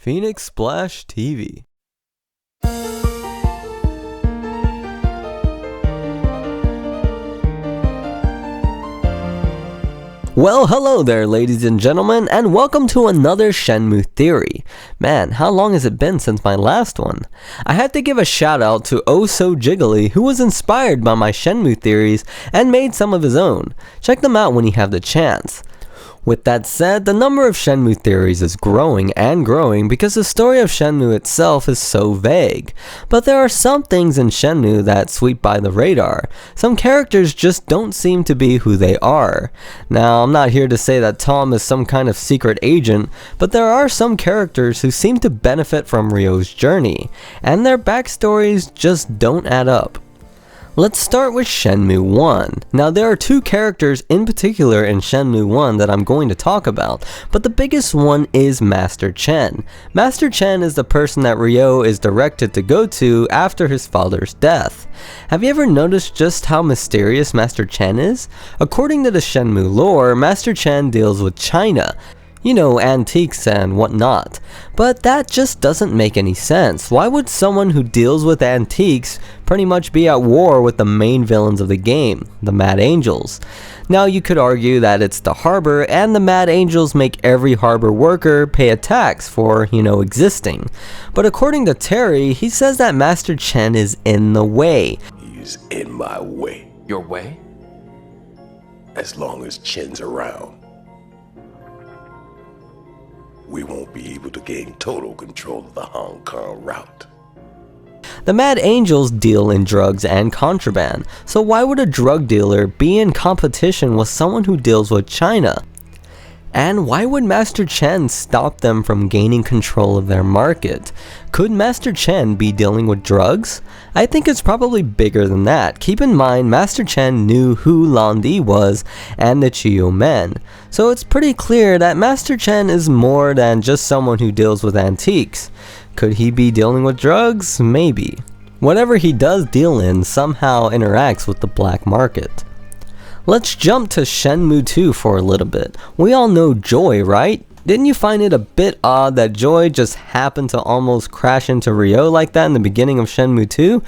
Phoenix Splash TV. Well, hello there ladies and gentlemen, and welcome to another Shenmue theory. Man, how long has it been since my last one? I had to give a shout out to Oh So Jiggly, who was inspired by my Shenmue theories and made some of his own. Check them out when you have the chance. With that said, the number of Shenmue theories is growing and growing because the story of Shenmue itself is so vague. But there are some things in Shenmue that sweep by the radar. Some characters just don't seem to be who they are. Now, I'm not here to say that Tom is some kind of secret agent, but there are some characters who seem to benefit from Ryo's journey, and their backstories just don't add up. Let's start with Shenmue 1. Now there are two characters in particular in Shenmue 1 that I'm going to talk about, but the biggest one is Master Chen. Master Chen is the person that Ryo is directed to go to after his father's death. Have you ever noticed just how mysterious Master Chen is? According to the Shenmue lore, Master Chen deals with China. You know, antiques and whatnot. But that just doesn't make any sense. Why would someone who deals with antiques pretty much be at war with the main villains of the game, the Mad Angels? Now you could argue that it's the harbor, and the Mad Angels make every harbor worker pay a tax for, existing. But according to Terry, he says that Master Chen is in the way. He's in my way. Your way? As long as Chen's around, we won't be able to gain total control of the Hong Kong route. The Mad Angels deal in drugs and contraband, so why would a drug dealer be in competition with someone who deals with China? And why would Master Chen stop them from gaining control of their market? Could Master Chen be dealing with drugs? I think it's probably bigger than that. Keep in mind, Master Chen knew who Lan Di was and the Chiyo Men, so it's pretty clear that Master Chen is more than just someone who deals with antiques. Could he be dealing with drugs? Maybe. Whatever he does deal in somehow interacts with the black market. Let's jump to Shenmue 2 for a little bit. We all know Joy, right? Didn't you find it a bit odd that Joy just happened to almost crash into Ryo like that in the beginning of Shenmue 2?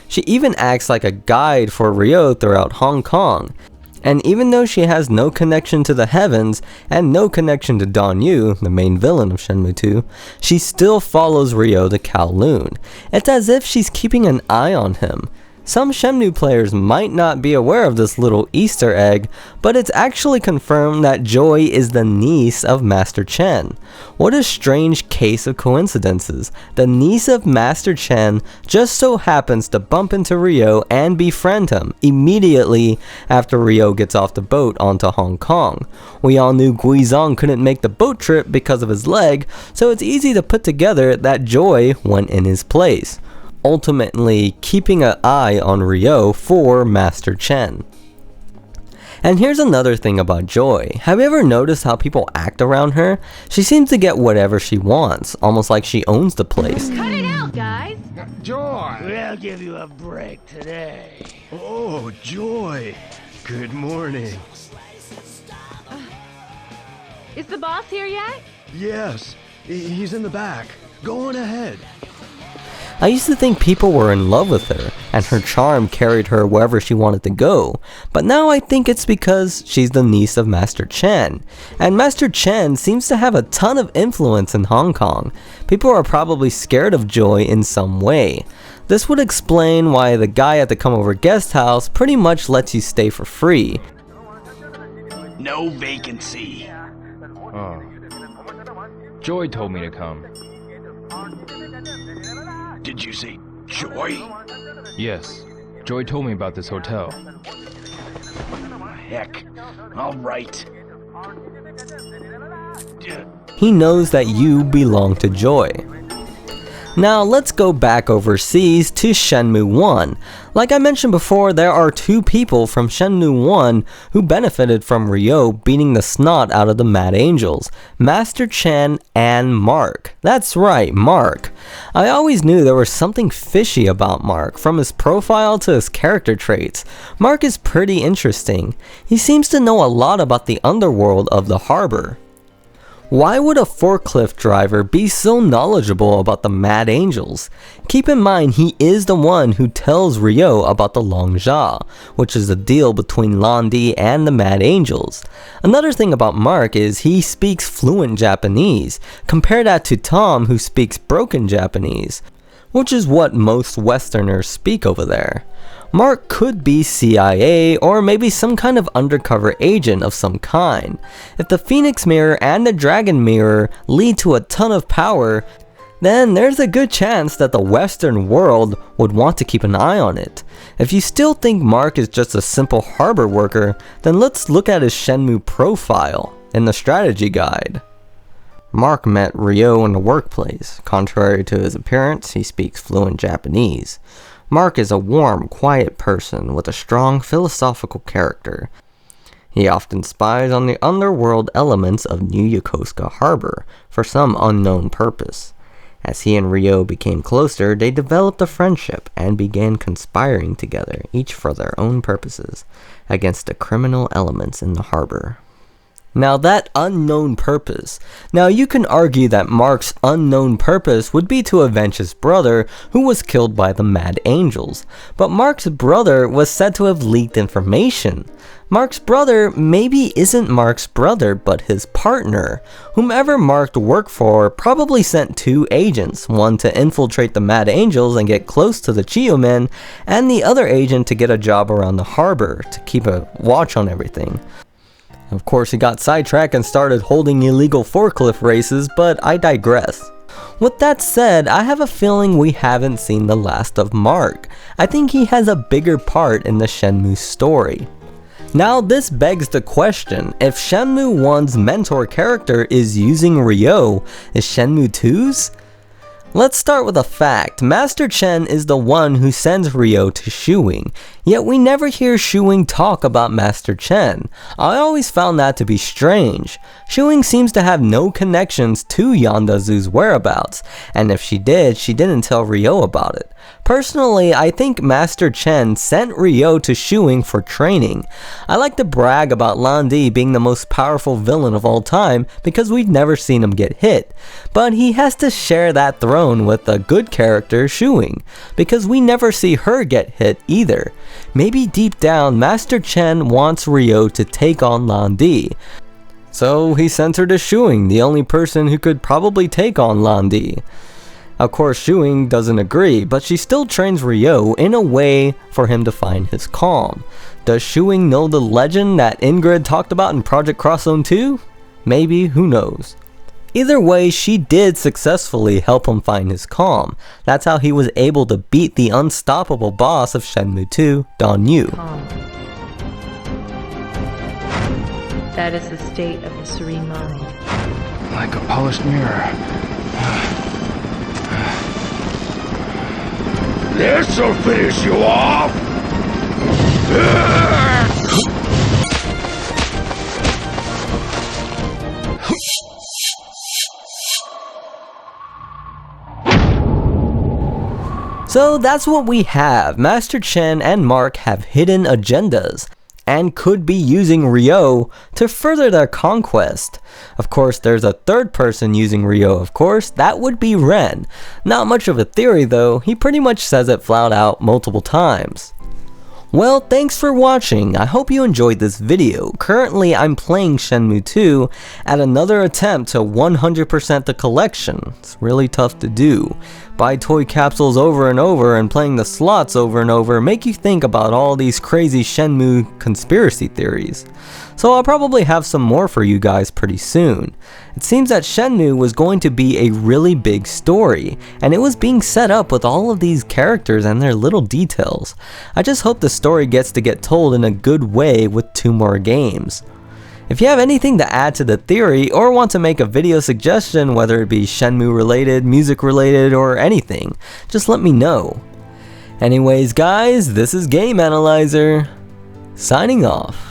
She even acts like a guide for Ryo throughout Hong Kong. And even though she has no connection to the heavens and no connection to Don Yu, the main villain of Shenmue 2, she still follows Ryo to Kowloon. It's as if she's keeping an eye on him. Some Shenmue players might not be aware of this little Easter egg, but it's actually confirmed that Joy is the niece of Master Chen. What a strange case of coincidences. The niece of Master Chen just so happens to bump into Ryo and befriend him immediately after Ryo gets off the boat onto Hong Kong. We all knew Guizhong couldn't make the boat trip because of his leg, so it's easy to put together that Joy went in his place, ultimately keeping an eye on Ryo for Master Chen. And here's another thing about Joy. Have you ever noticed how people act around her? She seems to get whatever she wants, almost like she owns the place. Cut it out, guys! Joy! We'll give you a break today. Oh, Joy! Good morning. Is the boss here yet? Yes, he's in the back. Go on ahead. I used to think people were in love with her, and her charm carried her wherever she wanted to go, but now I think it's because she's the niece of Master Chen, and Master Chen seems to have a ton of influence in Hong Kong. People are probably scared of Joy in some way. This would explain why the guy at the come over guest house pretty much lets you stay for free. No vacancy. Oh. Joy told me to come. Did you say Joy? Yes. Joy told me about this hotel. Heck. All right. He knows that you belong to Joy. Now let's go back overseas to Shenmue 1. Like I mentioned before, there are two people from Shenmue 1 who benefited from Ryo beating the snot out of the Mad Angels, Master Chen and Mark. That's right, Mark. I always knew there was something fishy about Mark, from his profile to his character traits. Mark is pretty interesting. He seems to know a lot about the underworld of the harbor. Why would a forklift driver be so knowledgeable about the Mad Angels? Keep in mind he is the one who tells Ryo about the Longjia, which is a deal between Lan Di and the Mad Angels. Another thing about Mark is he speaks fluent Japanese. Compare that to Tom, who speaks broken Japanese, which is what most Westerners speak over there. Mark could be CIA or maybe some kind of undercover agent of some kind. If the Phoenix Mirror and the Dragon Mirror lead to a ton of power, then there's a good chance that the Western world would want to keep an eye on it. If you still think Mark is just a simple harbor worker, then let's look at his Shenmue profile in the strategy guide. Mark met Ryo in the workplace. Contrary to his appearance, he speaks fluent Japanese. Mark is a warm, quiet person with a strong philosophical character. He often spies on the underworld elements of New Yokosuka Harbor for some unknown purpose. As he and Ryo became closer, they developed a friendship and began conspiring together, each for their own purposes, against the criminal elements in the harbor. Now that unknown purpose. Now you can argue that Mark's unknown purpose would be to avenge his brother who was killed by the Mad Angels. But Mark's brother was said to have leaked information. Mark's brother maybe isn't Mark's brother but his partner. Whomever Mark worked for probably sent two agents, one to infiltrate the Mad Angels and get close to the Chiyo men, and the other agent to get a job around the harbor to keep a watch on everything. Of course, he got sidetracked and started holding illegal forklift races, but I digress. With that said, I have a feeling we haven't seen the last of Mark. I think he has a bigger part in the Shenmue story. Now this begs the question, if Shenmue 1's mentor character is using Ryo, is Shenmue 2's? Let's start with a fact. Master Chen is the one who sends Ryo to Shuing, yet we never hear Shuing talk about Master Chen. I always found that to be strange. Shuing seems to have no connections to Yandazu's whereabouts, and if she did, she didn't tell Ryo about it. Personally, I think Master Chen sent Ryo to Shuing for training. I like to brag about Lan Di being the most powerful villain of all time because we've never seen him get hit, but he has to share that throne with a good character, Shuing, because we never see her get hit either. Maybe deep down, Master Chen wants Ryo to take on Lan Di, so he sent her to Shuing, the only person who could probably take on Lan Di. Of course, Shuing doesn't agree, but she still trains Ryo in a way for him to find his calm. Does Shuing know the legend that Ingrid talked about in Project Cross Zone 2? Maybe, who knows. Either way, she did successfully help him find his calm. That's how he was able to beat the unstoppable boss of Shenmue 2, Don Yu. Calm. That is the state of the serene mind. Like a polished mirror. This'll finish you off! So that's what we have. Master Chen and Mark have hidden agendas and could be using Ryo to further their conquest. Of course, there's a third person using Ryo, of course, that would be Ren. Not much of a theory though, he pretty much says it flat out multiple times. Well, thanks for watching. I hope you enjoyed this video. Currently, I'm playing Shenmue 2 at another attempt to 100% the collection. It's really tough to do. Buy toy capsules over and over and playing the slots over and over make you think about all these crazy Shenmue conspiracy theories. So I'll probably have some more for you guys pretty soon. It seems that Shenmue was going to be a really big story, and it was being set up with all of these characters and their little details. I just hope the story gets to get told in a good way with 2 more games. If you have anything to add to the theory or want to make a video suggestion, whether it be Shenmue related, music related, or anything, just let me know. Anyways guys, this is Game Analyzer, signing off.